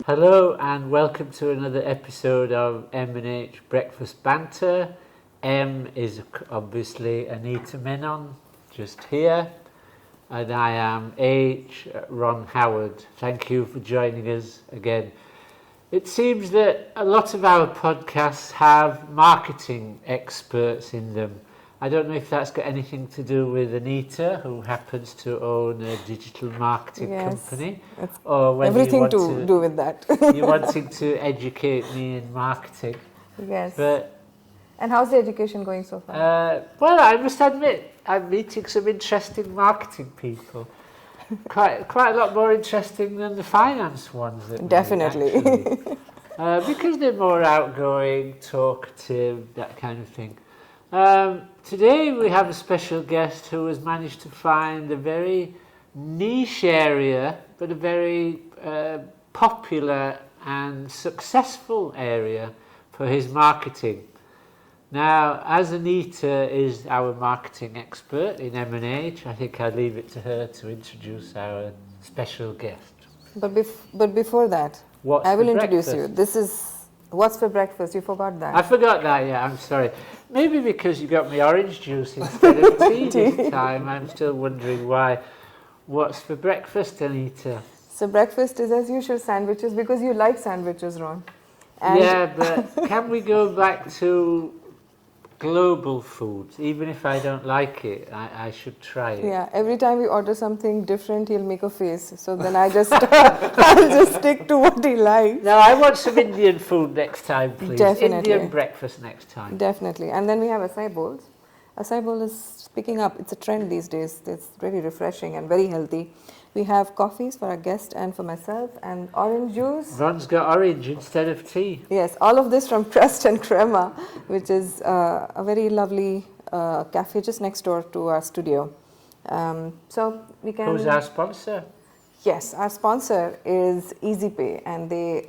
Hello and welcome to another episode of M&H Breakfast Banter. M is obviously Anita Menon, just here, and I am H, Ron Howard. Thank you for joining us again. It seems that a lot of our podcasts have marketing experts in them. I don't know if that's got anything to do with Anita, who happens to own a digital marketing company, or whether everything to do with that. You're wanting to educate me in marketing. Yes. But, and how's the education going so far? well, I must admit, I'm meeting some interesting marketing people. Quite a lot more interesting than the finance ones. Definitely. Because they're more outgoing, talkative, that kind of thing. Today we have a special guest who has managed to find a very niche area, but a very popular and successful area for his marketing. Now, as Anita is our marketing expert in M&H, I think I'll leave it to her to introduce our special guest. But before that, I will introduce you. This is What's for Breakfast. You forgot that. I forgot that, yeah, I'm sorry. Maybe because you got me orange juice instead of tea this time. I'm still wondering why. What's for breakfast, Anita? So breakfast is as usual sandwiches, because you like sandwiches, Ron. And yeah, but can we go back to global foods? Even if I don't like it, I should try it. Yeah, every time we order something different, he'll make a face. So then I'll just stick to what he likes. No, I want some Indian food next time, please. Definitely. Indian breakfast next time. Definitely. And then we have acai bowls. Acai bowl is picking up. It's a trend these days. It's really refreshing and very healthy. We have coffees for our guest and for myself, and orange juice. Ron's got orange instead of tea. Yes, all of this from Crust and Crema, which is a very lovely cafe just next door to our studio. So we can. Who's our sponsor? Yes, our sponsor is EasyPay, and we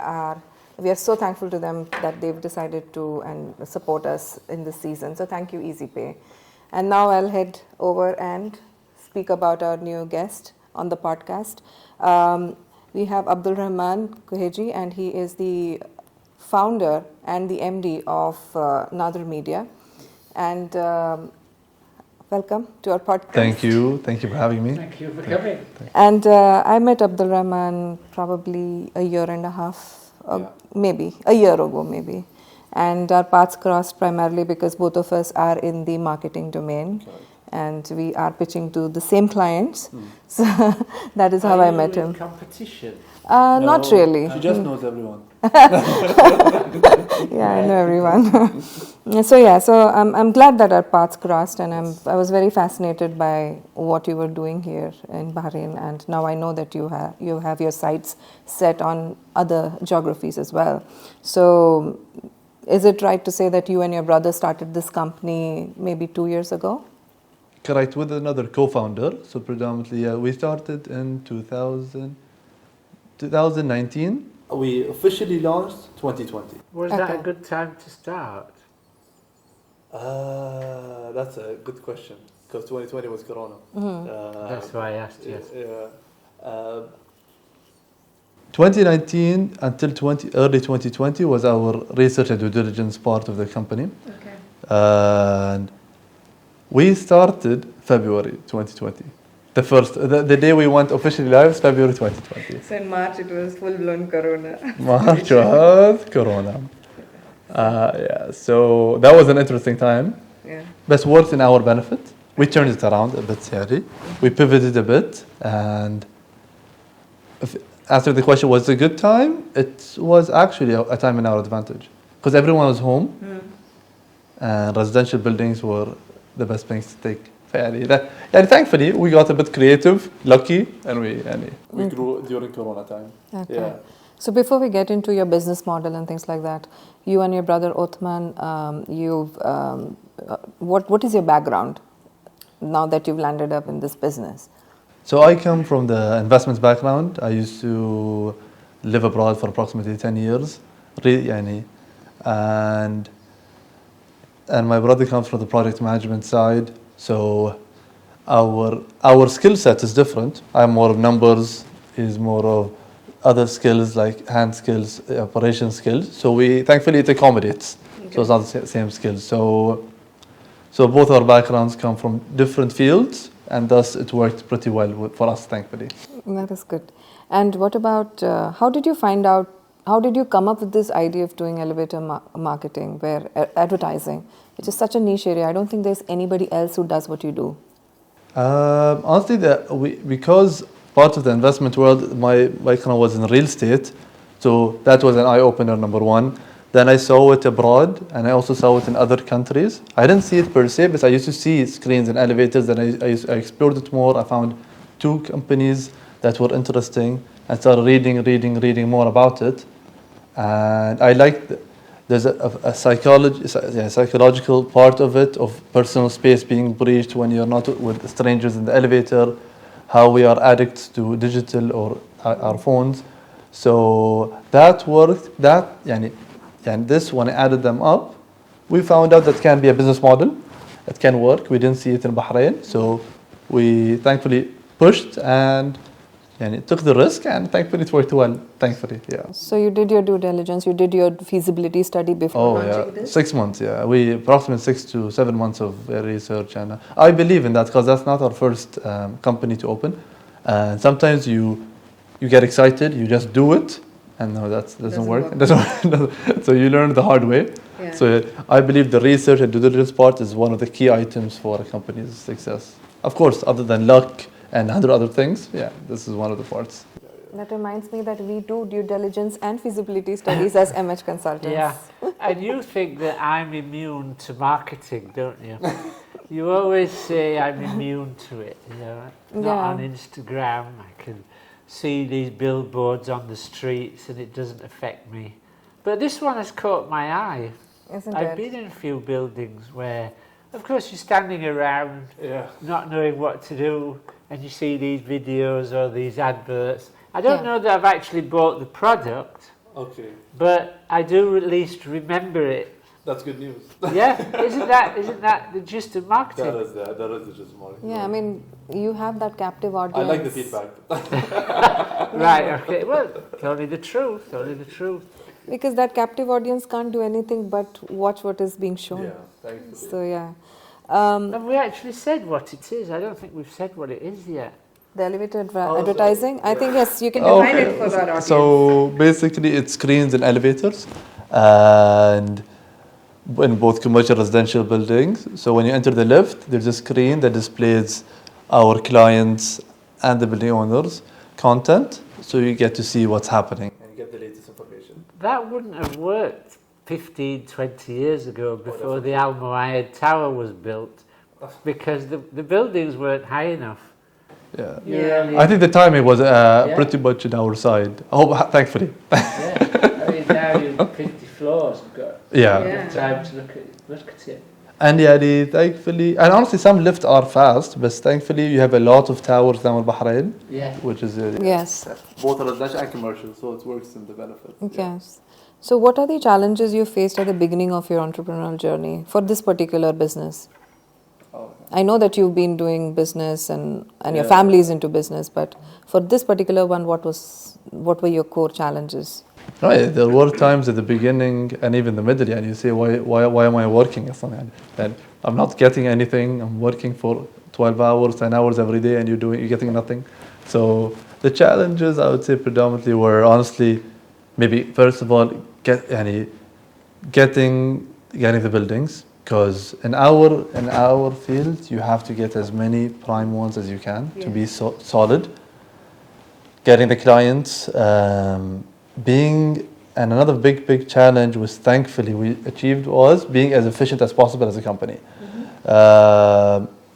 are so thankful to them that they've decided to and support us in this season. So thank you, EasyPay. And now I'll head over and speak about our new guest on the podcast. We have Abdulrahman Kooheji, and he is the founder and the MD of Nadher Media. And welcome to our podcast. Thank you for having me. Thank you for coming. And I met Abdulrahman probably a year and a half, maybe a year ago, maybe. And our paths crossed primarily because both of us are in the marketing domain. Okay. And we are pitching to the same clients. So that is how I met him. Competition? No, not really. She just knows everyone. Yeah, I know everyone. So I'm glad that our paths crossed, and I was very fascinated by what you were doing here in Bahrain, and now I know that you have your sights set on other geographies as well. So is it right to say that you and your brother started this company maybe 2 years ago? Correct, with another co-founder. So predominantly, we started in 2019. We officially launched 2020. Was that a good time to start? That's a good question, because 2020 was Corona. Mm-hmm. That's why I asked you. 2019 until early 2020 was our research and due diligence part of the company. Okay. And we started February 2020. The day we went officially live is February 2020. So in March it was full-blown Corona. March was Corona. So that was an interesting time. Yeah. But worked in our benefit. We turned it around a bit, Sari. We pivoted a bit, and after the question, was it a good time? It was actually a time in our advantage, because everyone was home, and residential buildings were the best things to take. And thankfully, we got a bit creative, lucky, and we grew during Corona time. Okay. Yeah. So before we get into your business model and things like that, you and your brother Othman, what is your background now that you've landed up in this business? So I come from the investments background. I used to live abroad for approximately 10 years, and my brother comes from the project management side. So our skill set is different. I'm more of numbers, he's more of other skills like hand skills, operation skills. So we thankfully it accommodates. Okay. So it's not the same skills. So both our backgrounds come from different fields, and thus it worked pretty well for us, thankfully. That is good. And what about, how did you find out, how did you come up with this idea of doing elevator marketing, where advertising, which is such a niche area? I don't think there's anybody else who does what you do. Honestly, because part of the investment world, my background was in real estate, so that was an eye-opener, number one. Then I saw it abroad, and I also saw it in other countries. I didn't see it per se, but I used to see screens in elevators. Then I explored it more. I found 2 companies that were interesting, and started reading more about it. And I liked, there's a psychological part of it, of personal space being breached when you're not with strangers in the elevator, how we are addicts to digital or our phones. So that worked, and this, when I added them up, we found out that can be a business model. It can work. We didn't see it in Bahrain, so we thankfully pushed and took the risk, and thankfully it worked well. Thankfully, yeah. So you did your due diligence, you did your feasibility study before launching this? 6 months. Yeah, we approximately 6 to 7 months of research, and I believe in that because that's not our first company to open. And sometimes you get excited, you just do it. And no, that doesn't work. It doesn't. So you learn the hard way. Yeah. So I believe the research and due diligence part is one of the key items for a company's success. Of course, other than luck and 100 other things, yeah, this is one of the parts. That reminds me that we do due diligence and feasibility studies as MH consultants. Yeah, and you think that I'm immune to marketing, don't you? You always say I'm immune to it, you know. Not on Instagram, I can see these billboards on the streets and it doesn't affect me. But this one has caught my eye. Isn't I've it? been in a few buildings where, of course, you're standing around, not knowing what to do, and you see these videos or these adverts. I don't know that I've actually bought the product, but I do at least remember it. That's good news. Yeah, isn't that the gist of marketing? That is the gist of marketing. Yeah, I mean, you have that captive audience. I like the feedback. Right, okay, well, tell me the truth, Because that captive audience can't do anything but watch what is being shown. Yeah, thankfully. So, yeah. And we actually said what it is. I don't think we've said what it is yet. The elevator advertising? I think, yes, you can define it for our audience. So basically, it screens in elevators and in both commercial and residential buildings. So when you enter the lift, there's a screen that displays our clients and the building owners' content. So you get to see what's happening. And you get the latest information. That wouldn't have worked 15, 20 years ago before the Al Muayyad Tower was built because the buildings weren't high enough. Yeah. I think the timing was pretty much on our side. I hope, thankfully. Yeah, I mean now you've 50 floors, you've got time to look at it. And thankfully, and honestly some lifts are fast, but thankfully you have a lot of towers down in Bahrain, which is yes, both residential and commercial, so it works in the benefit. Yes. So what are the challenges you faced at the beginning of your entrepreneurial journey for this particular business? I know that you've been doing business and your family is into business, but for this particular one, what were your core challenges? Right, there were times at the beginning and even the middle, and you say, why am I working? And I'm not getting anything. I'm working for 12 hours, 10 hours every day, and you're getting nothing. So the challenges, I would say, predominantly were honestly, maybe first of all, getting the buildings. Because in our field, you have to get as many prime ones as you can to be solid. Getting the clients, and another big challenge was thankfully we achieved was being as efficient as possible as a company.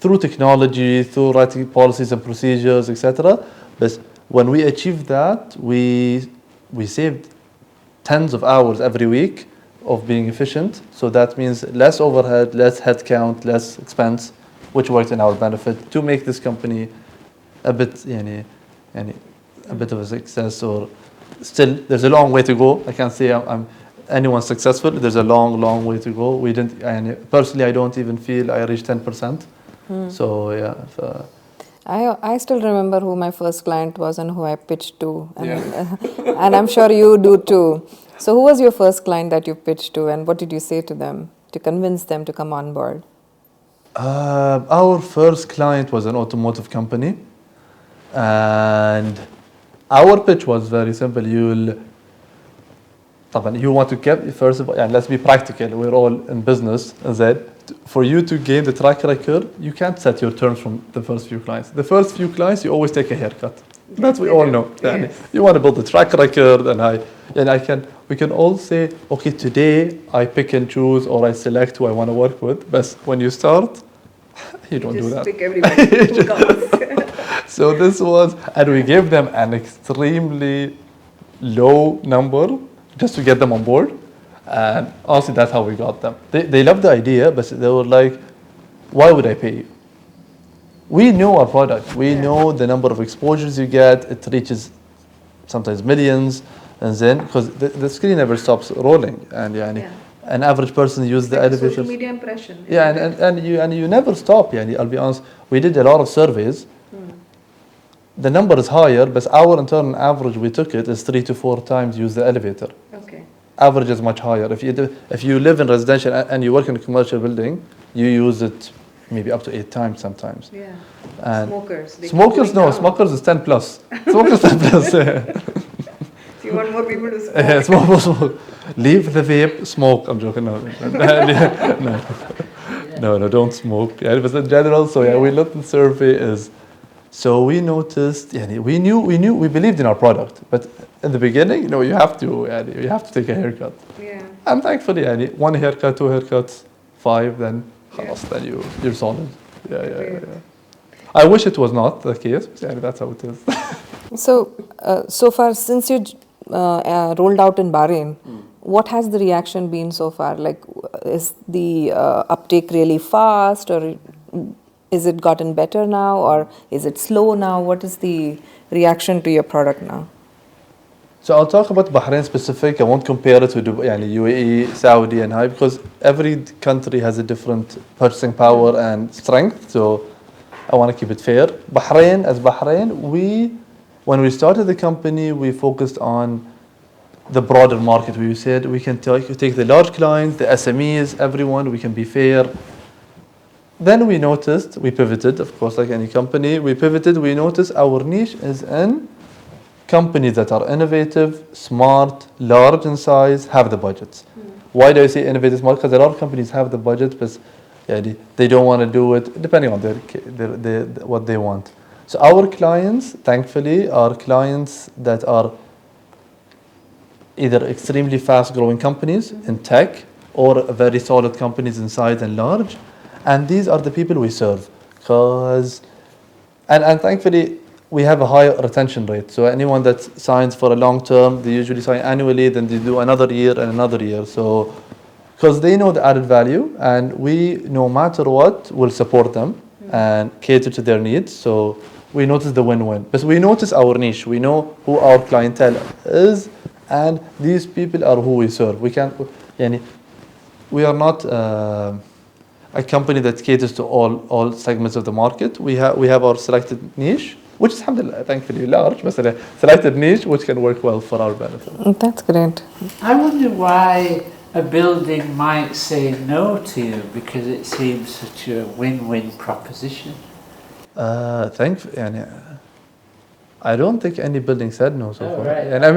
Through technology, through writing policies and procedures, etc. But when we achieved that, we saved tens of hours every week of being efficient. So that means less overhead, less headcount, less expense, which works in our benefit to make this company a bit of a success. Or still, there's a long way to go. I can't say I'm anyone successful. There's a long way to go. Personally, I don't even feel I reached 10%. So I still remember who my first client was and who I pitched to, and I'm sure you do too. So, who was your first client that you pitched to, and what did you say to them to convince them to come on board? Our first client was an automotive company, and our pitch was very simple. You want to get, first of all, and let's be practical. We're all in business. That for you to gain the track record, you can't set your terms from the first few clients. The first few clients, you always take a haircut. That's we all know. Yes. You want to build a track record, we can all say, okay, today I pick and choose or I select who I want to work with. But when you start, you don't do that. Pick everybody who comes. So this was, and we gave them an extremely low number just to get them on board. And honestly, that's how we got them. They loved the idea, but they were like, why would I pay you? We know our product. We know the number of exposures you get. It reaches sometimes millions. And then, because the screen never stops rolling. And an average person uses the elevator. Social media impression. Yeah, and you never stop. I'll be honest. We did a lot of surveys. The number is higher, but our internal average we took it is 3 to 4 times use the elevator. Okay. Average is much higher. If you live in residential and you work in a commercial building, you use it maybe up to 8 times sometimes. Yeah. And smokers. Smokers is 10 plus. Smokers 10 plus. So you want more people to smoke? Smoke. Leave the vape, smoke. I'm joking. No, don't smoke. But in general, we looked at the survey is. So we noticed, we believed in our product, but in the beginning, you have to take a haircut. Yeah. And thankfully, 1 haircut, 2 haircuts, 5, then then you're solid. Yeah. I wish it was not the case, but that's how it is. So far, since you rolled out in Bahrain, what has the reaction been so far? Like, is the uptake really fast, or is it gotten better now, or is it slow now? What is the reaction to your product now? So I'll talk about Bahrain specific. I won't compare it to UAE, Saudi, and High, because every country has a different purchasing power and strength. So I want to keep it fair. Bahrain, when we started the company, we focused on the broader market. We said we can take the large clients, the SMEs, everyone. We can be fair. Then we pivoted, of course, like any company. We noticed our niche is in companies that are innovative, smart, large in size, have the budgets. Why do I say innovative, smart? Because a lot of companies have the budget, but they don't want to do it, depending on what they want. So our clients, thankfully, are clients that are either extremely fast-growing companies in tech or very solid companies in size and large. And these are the people we serve, and thankfully we have a higher retention rate. So anyone that signs for a long term, they usually sign annually, then they do another year and another year. So because they know the added value, and we, no matter what, will support them and cater to their needs. So we notice the win-win. But we notice our niche. We know who our clientele is, and these people are who we serve. We are not a company that caters to all segments of the market. We have our selected niche, which is, alhamdulillah, thankfully large, but a selected niche which can work well for our benefit. That's great. I wonder why a building might say no to you, because it seems such a win-win proposition. I don't think any building said no so far. Right. And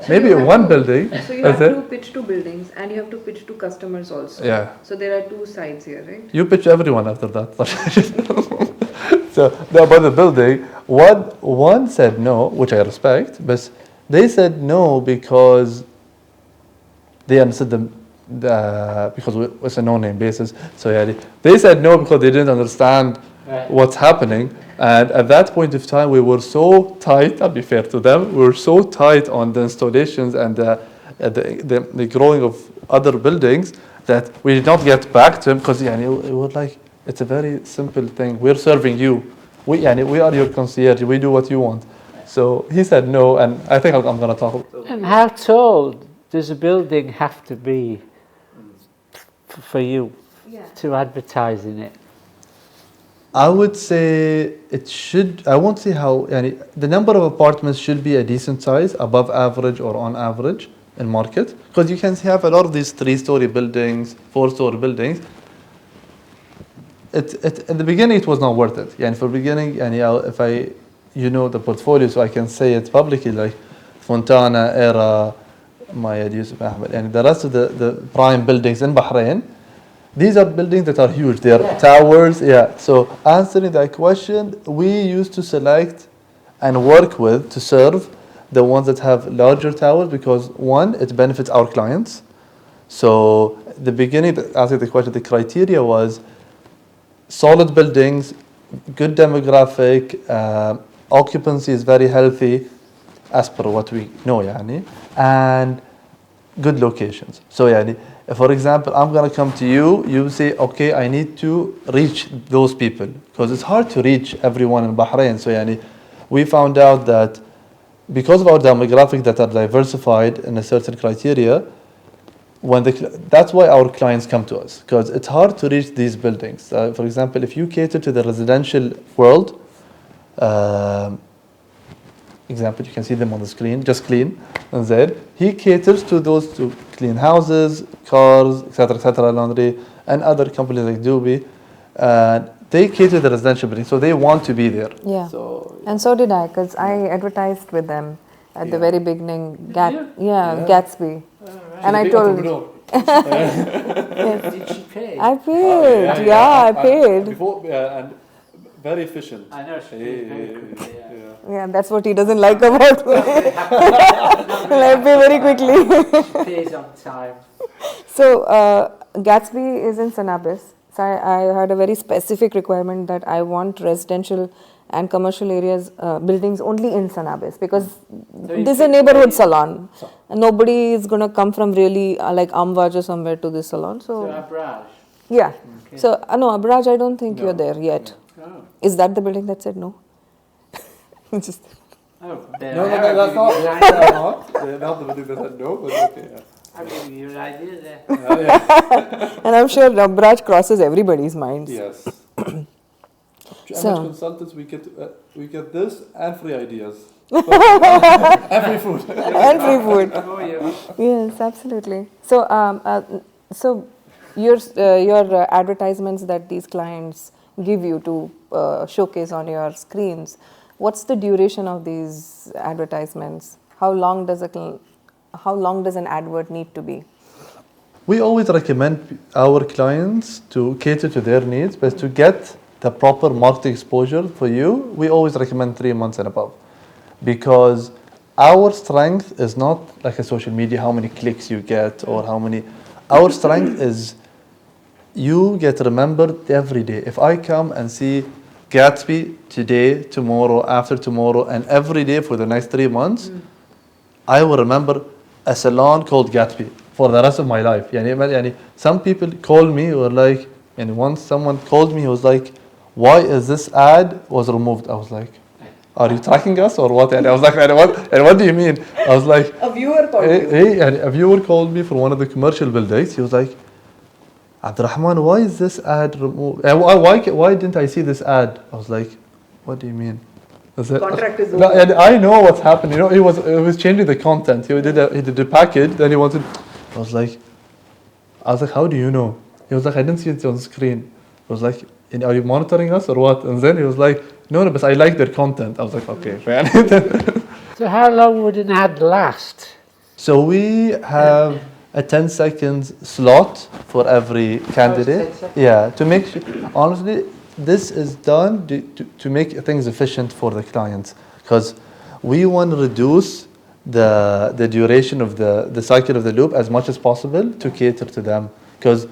maybe one building. So you have to pitch to buildings, and you have to pitch to customers also. Yeah. So there are 2 sides here, right? You pitch everyone after that. So about the building, one said no, which I respect, but they said no because they understood because it's a no-name basis. So they said no because they didn't understand what's happening. And at that point of time, we were so tight, I'll be fair to them, we were so tight on the installations and the growing of other buildings that we did not get back to him, because it was like, it's a very simple thing. We're serving you. We are your concierge. We do what you want. So he said no, and I think I'm going to talk about it. And how tall does a building have to be for you to advertise in it? I would say it should. I won't say how. Yani, the number of apartments should be a decent size, above average or on average in market, because you can have a lot of these 3-story buildings, 4-story buildings. In the beginning, it was not worth it. Yani, for beginning, yani, if I, the portfolio, so I can say it publicly, like Fontana, Era, Maya Yusuf Ahmed, and the rest of the prime buildings in Bahrain. These are buildings that are huge. They are towers. Yeah. So answering that question, we used to select and work with to serve the ones that have larger towers because one, it benefits our clients. So the beginning, answering the question, the criteria was solid buildings, good demographic, occupancy is very healthy, as per what we know, yani, and good locations. So, yani, for example, I'm gonna come to you. You say, okay, I need to reach those people because it's hard to reach everyone in Bahrain. So, yani, we found out that because of our demographic that are diversified in a certain criteria, that's why our clients come to us because it's hard to reach these buildings. For example, if you cater to the residential world, example, you can see them on the screen, just clean. And then he caters to those to clean houses, cars, etc., laundry, and other companies like Dubai. They cater to the residential building, so they want to be there. Yeah. So, And so did I, because I advertised with them at the very beginning. Yeah. Gatsby. Alright. And I told. Did she pay? I paid. I paid. Before, and very efficient. I know she paid very quickly, Yeah, that's what he doesn't like about me. I pay very quickly. She pays on time. So, Gatsby is in Sanabis. So, I had a very specific requirement that I want residential and commercial areas, buildings only in Sanabis because this is a neighborhood salon. And nobody is going to come from really like Amwaj or somewhere to this salon. So Abraj. Yeah. Okay. So, no, Abraj, I don't think you're there yet. Oh. Is that the building that said no? Just. Oh, No, that's not. They're not the building that said no, but okay. Yeah. I'll give you an idea there. And I'm sure Abraj crosses everybody's minds. Yes. So- consultants, we get this and free ideas. And free food. And free food. Oh, yeah. Yes, absolutely. So, your advertisements that these clients give you to showcase on your screens, what's the duration of these advertisements? How long does an advert need to be? We always recommend our clients to cater to their needs, but to get the proper market exposure for you, we always recommend 3 months and above. Because our strength is not like a social media, how many clicks you get or how many. Our strength is you get remembered every day. If I come and see Gatsby today, tomorrow, after tomorrow, and every day for the next 3 months, I will remember a salon called Gatsby for the rest of my life. Yani, some people call me or like, and once someone called me, he was like, why is this ad was removed? I was like, are you tracking us or what? And I was like, what do you mean? I was like, A viewer called you. hey, and a viewer called me for one of the commercial buildings. He was like, Abdulrahman, why is this ad removed? Why didn't I see this ad? I was like, what do you mean? Contract is No, over. and I know what's happened. He was changing the content. He did a package. Then he wanted. I was like, how do you know? He was like, I didn't see it on screen. I was like, are you monitoring us or what? And then he was like, no, but I like their content. I was like, okay, man. So how long would an ad last? So we have a 10 seconds slot for every candidate. 10 seconds? Yeah, to make sure, honestly, this is done to make things efficient for the clients because we want to reduce the duration of the cycle of the loop as much as possible to cater to them. Because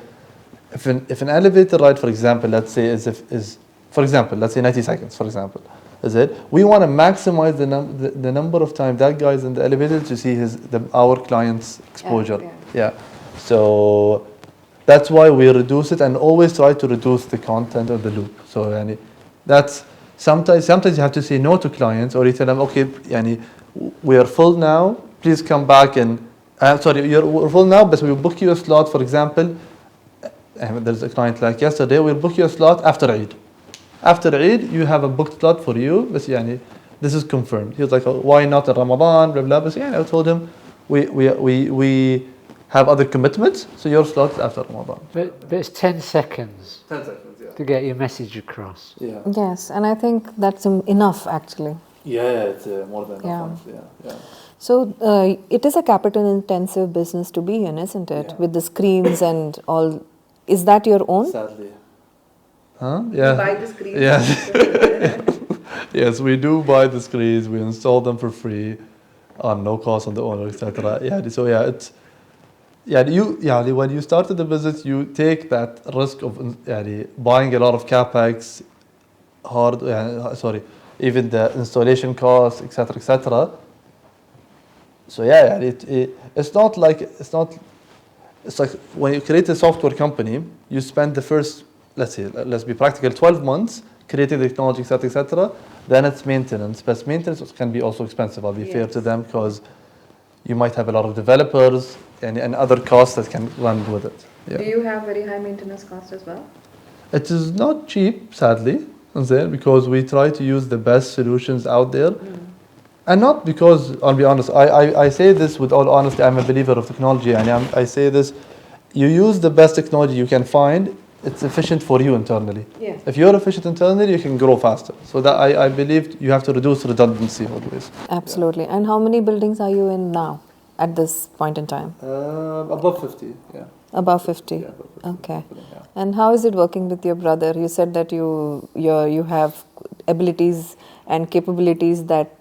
if an elevator ride, for example, let's say let's say 90 seconds, for example, is it? We want to maximize the number of time that guy is in the elevator to see our client's exposure. Yeah. So that's why we reduce it and always try to reduce the content of the loop. So that's sometimes you have to say no to clients or you tell them, okay, we are full now. Please come back and we're full now, but we'll book you a slot. For example, there's a client like yesterday. We'll book you a slot after Eid. after Eid, you have a booked slot for you. But yani, this is confirmed. He was like, oh, why not in Ramadan? Blah blah. But yeah, I told him, we have other commitments, so your slot is after Ramadan. But it's 10 seconds 10 seconds, yeah. to get your message across. Yeah. Yes, and I think that's enough actually. Yeah, it's more than enough. Yeah. So it is a capital-intensive business to be in, isn't it? Yeah. With the screens and all. Is that your own? Sadly. Huh? Yeah. You buy the screens. Yes. Yes, we do buy the screens. We install them for free, on no cost on the owner, etc. Yeah. So yeah, it's when you started the business, you take that risk of buying a lot of capex, even the installation costs, etc., etc. So yeah, it's like when you create a software company, you spend the first, let's be practical, 12 months creating the technology, etc., etc. Then it's maintenance. But maintenance can be also expensive. I'll be fair to them, because you might have a lot of developers and other costs that can run with it. Yeah. Do you have very high maintenance costs as well? It is not cheap, sadly, because we try to use the best solutions out there. And not because, I'll be honest, I say this with all honesty, I'm a believer of technology, and I say this, you use the best technology you can find, it's efficient for you internally. Yes. If you're efficient internally, you can grow faster. So that I believe you have to reduce redundancy always. Absolutely. Yeah. And how many buildings are you in now, at this point in time? Above 50, yeah. Above 50? Yeah, above 50. Okay. Yeah. And how is it working with your brother? You said that you have abilities and capabilities that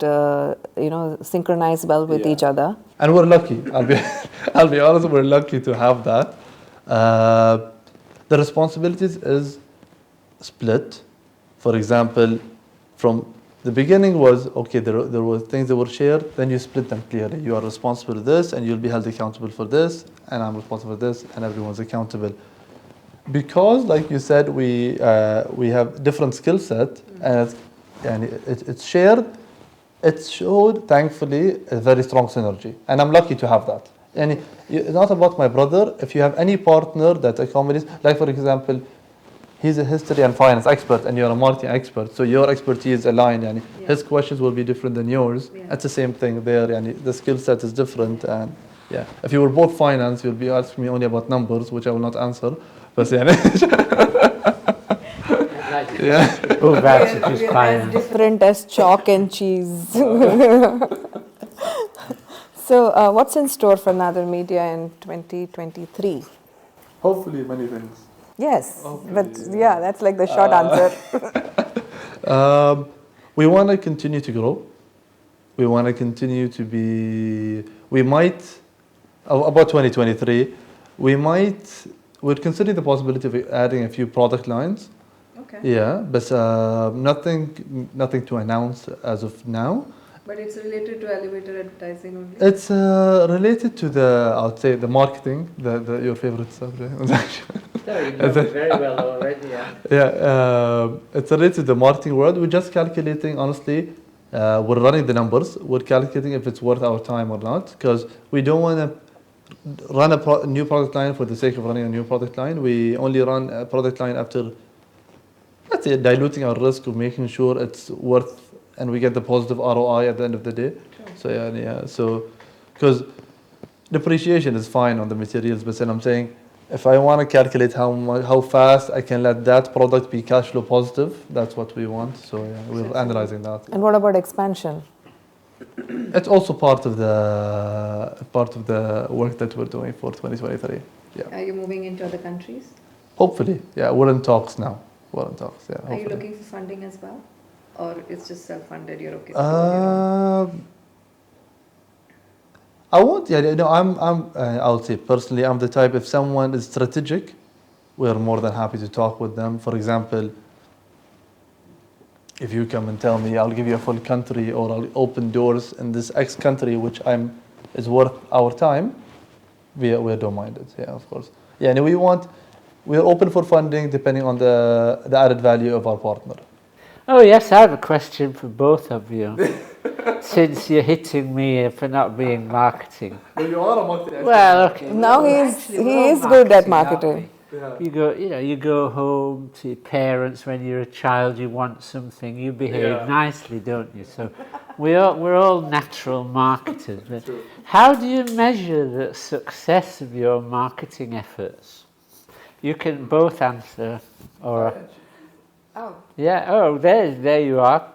synchronize well with each other. And we're lucky. I'll be honest, we're lucky to have that. The responsibilities is split. For example, from the beginning was, okay, there were things that were shared, then you split them clearly. You are responsible for this, and you'll be held accountable for this, and I'm responsible for this, and everyone's accountable. Because, like you said, we have different skill set, and it's shared. It showed, thankfully, a very strong synergy, and I'm lucky to have that. And it's not about my brother. If you have any partner that accommodates, like for example, he's a history and finance expert, and you're a marketing expert, so your expertise aligned, and his questions will be different than yours. It's the same thing there, and the skill set is different. And yeah, if you were both finance, you'll be asking me only about numbers, which I will not answer. But As different as chalk and cheese. So, what's in store for Nadher Media in 2023? Hopefully, many things. Yes, but that's like the short answer. We want to continue to grow. We want to continue to be. We might about 2023. We'd consider the possibility of adding a few product lines. Okay. Yeah, but nothing to announce as of now. But it's related to elevator advertising only? It's related to the marketing, your favorite subject. No, you know it very well already, it's related to the marketing world. We're just calculating, honestly, we're running the numbers. We're calculating if it's worth our time or not, because we don't want to run a new product line for the sake of running a new product line. We only run a product line after, let's say, diluting our risk of making sure it's worth and we get the positive ROI at the end of the day. Sure. So because depreciation is fine on the materials, but then I'm saying if I want to calculate how fast I can let that product be cash flow positive, that's what we want. So we're analyzing that. And what about expansion? It's also part of the work that we're doing for 2023. Yeah. Are you moving into other countries? Hopefully, yeah. We're in talks now. Yeah. Are Hopefully. you looking for funding as well, or it's just self-funded? You're okay. I won't. I'll say personally, I'm the type. If someone is strategic, we're more than happy to talk with them. For example, if you come and tell me, I'll give you a full country, or I'll open doors in this X country, which is worth our time, we don't mind it. Yeah, of course. Yeah, and we're open for funding depending on the added value of our partner. Oh yes, I have a question for both of you. Since you're hitting me for not being marketing. Well, you are a marketing expert. Well, okay. Now he is good at marketing. Yeah. You go home to your parents when you're a child. You want something, you behave nicely, don't you? So we're all natural marketers. But True. how do you measure the success of your marketing efforts? You can both answer, or Oh. yeah. Oh, there you are.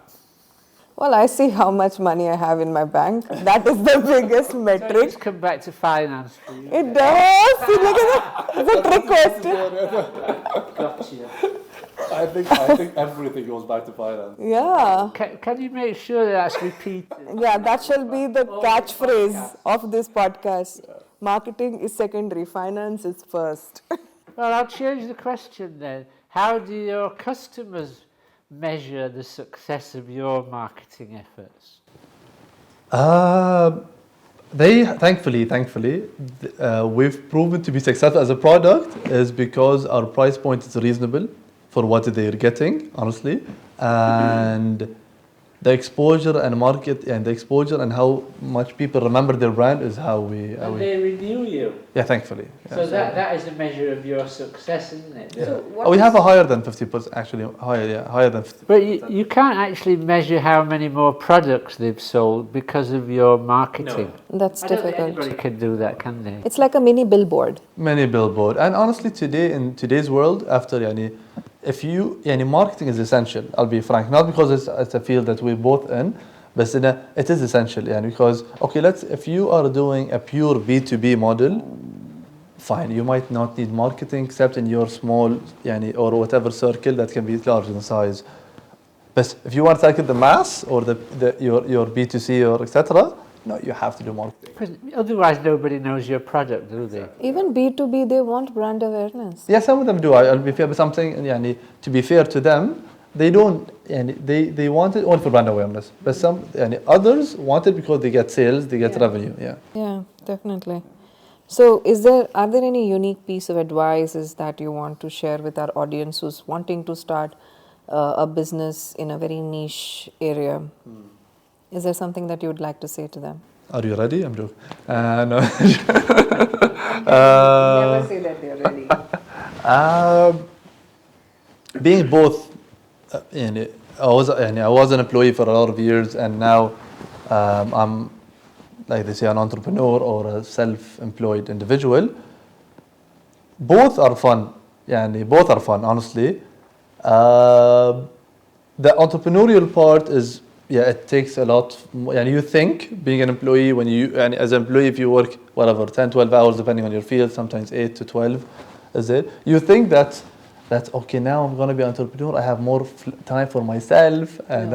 Well, I see how much money I have in my bank. That is the biggest So metric. let's come back to finance for you. It does. See, look at that. It's a trick question. Gotcha. I think everything goes back to finance. Yeah. Can you make sure that's repeated? Yeah, that shall be the catchphrase of this podcast. Marketing is secondary, finance is first. Well, I'll change the question then. How do your customers measure the success of your marketing efforts? They thankfully, we've proven to be successful as a product is because our price point is reasonable for what they're getting, honestly, and the exposure and market and the exposure and how much people remember their brand is how we. And they renew you. Yeah, thankfully. Yeah. So that is a measure of your success, isn't it? Yeah. So We have a higher than 50%, actually, higher than 50%. But you can't actually measure how many more products they've sold because of your marketing. That's I don't think difficult. anybody can do that, can they? It's like a mini billboard. Many billboard. And honestly, today, in today's world, after if you, marketing is essential, I'll be frank, not because it's a field that we're both in, but it is essential, because, if you are doing a pure B2B model, fine, you might not need marketing except in your small, or whatever circle that can be large in size. But if you want to target the mass or your B2C or etc., no, you have to do marketing. Because otherwise nobody knows your product, do they? Even B2B, they want brand awareness. Yeah, some of them do. I'll be fair, but something, to be fair to them, they don't, they want it only for brand awareness. But some, others want it because they get sales, they get revenue. Yeah. Yeah, definitely. So, are there any unique piece of advice that you want to share with our audience who's wanting to start a business in a very niche area? Is there something that you would like to say to them? Are you ready? I'm joking. No. Never say that they're ready. Being both, I was an employee for a lot of years, and now I'm, like they say, an entrepreneur or a self-employed individual. Both are fun. Both are fun, honestly. The entrepreneurial part is, it takes a lot. You think being an employee, as an employee, if you work, 10, 12 hours, depending on your field, sometimes 8 to 12, is it? You think that's okay, now I'm going to be an entrepreneur, I have more time for myself, and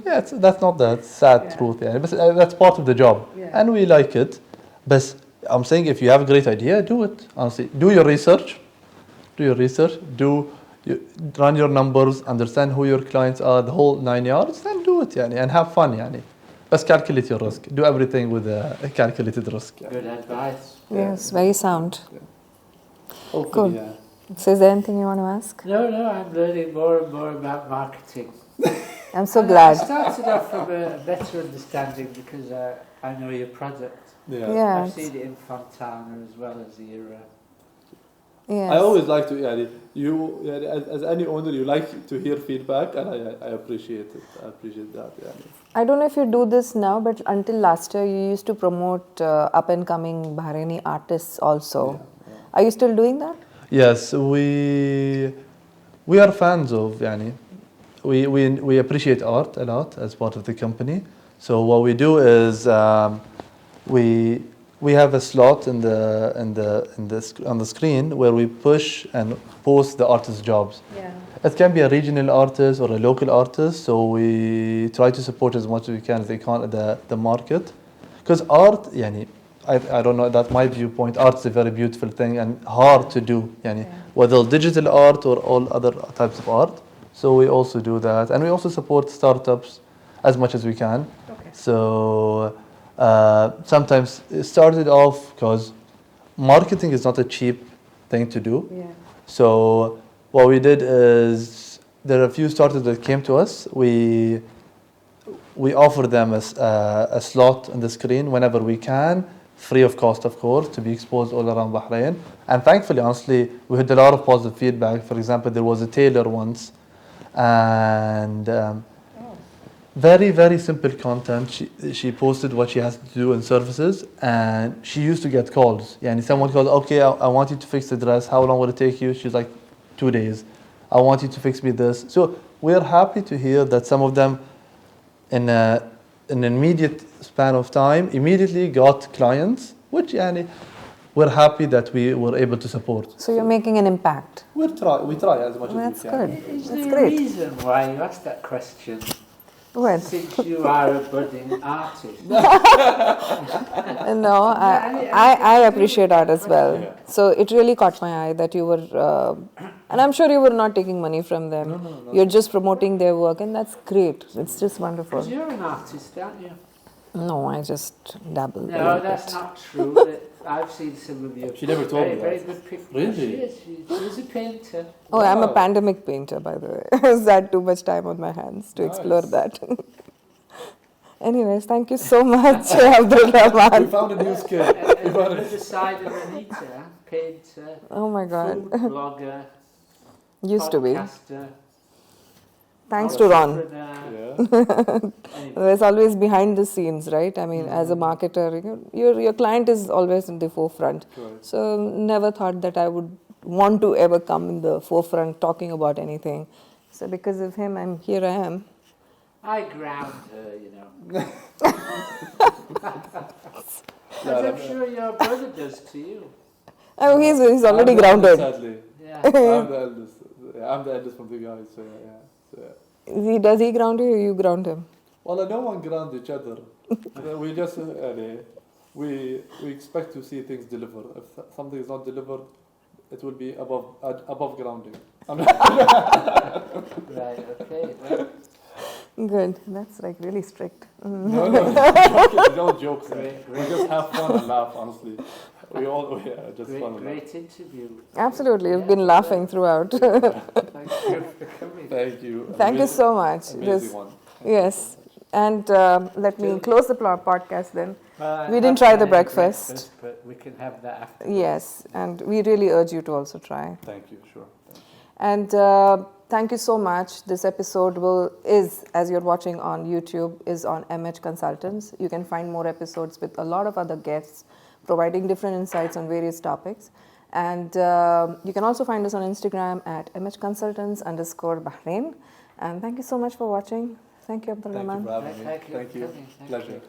that's not the sad truth. But that's part of the job, and we like it. But I'm saying if you have a great idea, do it, honestly. Do your research, run your numbers, understand who your clients are, the whole 9 yards, then do it, and have fun, But calculate your risk. Do everything with a calculated risk. Good advice. Yes, very sound. Hopefully, Cool. So, is there anything you want to ask? No, I'm learning more and more about marketing. I'm so And glad. I started off from a better understanding because I know your product. Yeah. I've seen it in Fontana as well as your... Yes. I always like to, as any owner, you like to hear feedback, and I appreciate it. I appreciate that. I don't know if you do this now, but until last year, you used to promote up-and-coming Bahraini artists also. Are you still doing that? Yes, we are fans of, we appreciate art a lot as part of the company. So what we do is we have a slot on the screen where we push and post the artist's jobs. Yeah. It can be a regional artist or a local artist, so we try to support as much as we can the market. Because art, I don't know, that's my viewpoint, art is a very beautiful thing and hard to do, whether digital art or all other types of art. So we also do that, and we also support startups as much as we can. Okay. So sometimes it started off because marketing is not a cheap thing to do. Yeah. So what we did is there are a few startups that came to us. We offer them a slot on the screen whenever we can, free of cost, of course, to be exposed all around Bahrain. And thankfully, honestly, we had a lot of positive feedback. For example, there was a tailor once, and very, very simple content. She posted what she has to do in services, and she used to get calls. Yeah, and someone calls, okay, I want you to fix the dress. How long will it take you? She's like, 2 days. I want you to fix me this. So we're happy to hear that some of them, in an immediate span of time, immediately got clients, which we're happy that we were able to support. So you're making an impact. We try as much That's as we can. good. Is That's there great. a reason why you asked that question? Well, Since you are a budding artist. no, I appreciate art as well. Yeah. So it really caught my eye that you were, and I'm sure you were not taking money from them. No. You're just promoting their work, and that's great. It's just wonderful. Because you're an artist, aren't you? No, I just dabble. a No, little that's bit. not true. I've seen some of your She never told very, me very that. good pictures. Really? She's a painter. Oh, I'm a Wow. pandemic painter, by the way. I had too much time on my hands to explore Nice. that. Anyways, thank you so much, Abdulrahman. found a new skill. And the other side of Anita, painter, Oh my God. food blogger, Used to be. podcaster, Thanks to Ron. entrepreneur. Anyway, There's always behind the scenes, right? I mean, as a marketer, your client is always in the forefront. Correct. So never thought that I would want to ever come in the forefront talking about anything. So because of him, here I am. I ground her, you know. As I'm sure your brother does to you. Oh, he's already grounded. Sadly. Yeah. I'm the eldest. I'm the eldest from the guys. So yeah. Does he ground you or you ground him? Well, no one ground each other. We just we expect to see things deliver. If something is not delivered, it will be above grounding. Right, okay. Well, Good. That's like really strict. No, don't joke. Great, We great. just have fun and laugh. Honestly, we all just fun and laugh. Great interview. Absolutely. You've been laughing throughout. Thank you for coming. Thank you. Thank you so much. Amazing one. Yes. And let me close the podcast then. Well, We didn't try the breakfast. but we can have that after. Yes. And we really urge you to also try. Thank you. Sure. And thank you so much. This episode is, as you're watching on YouTube, is on MH Consultants. You can find more episodes with a lot of other guests providing different insights on various topics. And you can also find us on Instagram at mhconsultants_Bahrain. And thank you so much for watching. Thank you, Thank you Abdulrahman. for having me. Thank you. Thank you. Thank you. Pleasure.